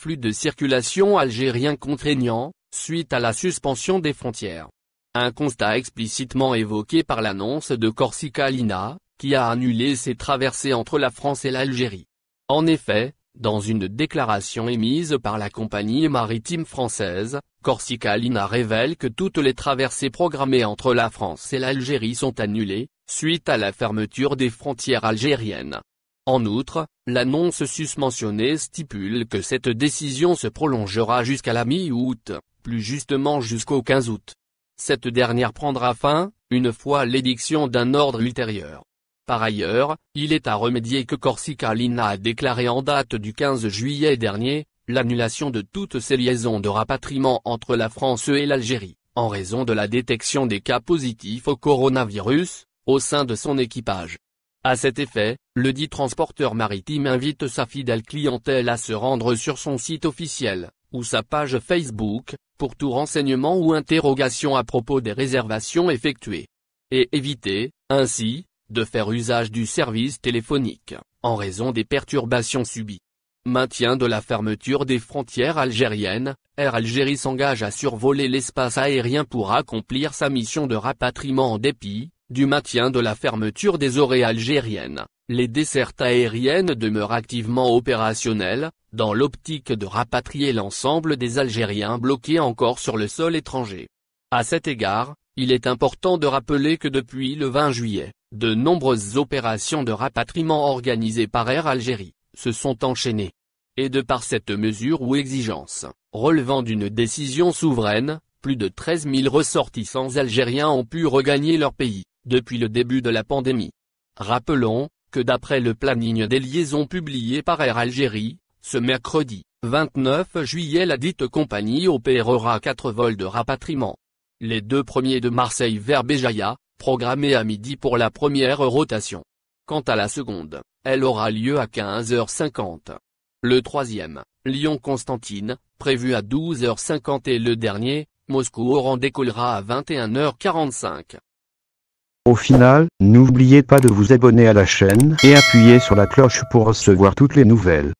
flux de circulation algérien contraignant, suite à la suspension des frontières. Un constat explicitement évoqué par l'annonce de Corsica Linea, qui a annulé ses traversées entre la France et l'Algérie. En effet, dans une déclaration émise par la compagnie maritime française, Corsica Linea révèle que toutes les traversées programmées entre la France et l'Algérie sont annulées, suite à la fermeture des frontières algériennes. En outre, l'annonce susmentionnée stipule que cette décision se prolongera jusqu'à la mi-août, plus justement jusqu'au 15 août. Cette dernière prendra fin, une fois l'édiction d'un ordre ultérieur. Par ailleurs, il est à remédier que Corsica Linea a déclaré en date du 15 juillet dernier, l'annulation de toutes ses liaisons de rapatriement entre la France et l'Algérie, en raison de la détection des cas positifs au coronavirus, au sein de son équipage. À cet effet, le dit transporteur maritime invite sa fidèle clientèle à se rendre sur son site officiel, ou sa page Facebook, pour tout renseignement ou interrogation à propos des réservations effectuées. Et éviter, ainsi, de faire usage du service téléphonique, en raison des perturbations subies. Maintien de la fermeture des frontières algériennes, Air Algérie s'engage à survoler l'espace aérien pour accomplir sa mission de rapatriement en dépit du maintien de la fermeture des orées algériennes. Les dessertes aériennes demeurent activement opérationnelles, dans l'optique de rapatrier l'ensemble des Algériens bloqués encore sur le sol étranger. À cet égard, il est important de rappeler que depuis le 20 juillet, de nombreuses opérations de rapatriement organisées par Air Algérie se sont enchaînées. Et de par cette mesure ou exigence, relevant d'une décision souveraine, plus de 13 000 ressortissants algériens ont pu regagner leur pays, depuis le début de la pandémie. Rappelons que d'après le planning des liaisons publié par Air Algérie, ce mercredi, 29 juillet ladite compagnie opérera 4 vols de rapatriement. Les 2 premiers de Marseille vers Béjaïa, programmés à midi pour la première rotation. Quant à la seconde, elle aura lieu à 15h50. Le troisième, Lyon-Constantine, prévu à 12h50 et le dernier, Moscou-Oran décollera à 21h45. Au final, n'oubliez pas de vous abonner à la chaîne et appuyer sur la cloche pour recevoir toutes les nouvelles.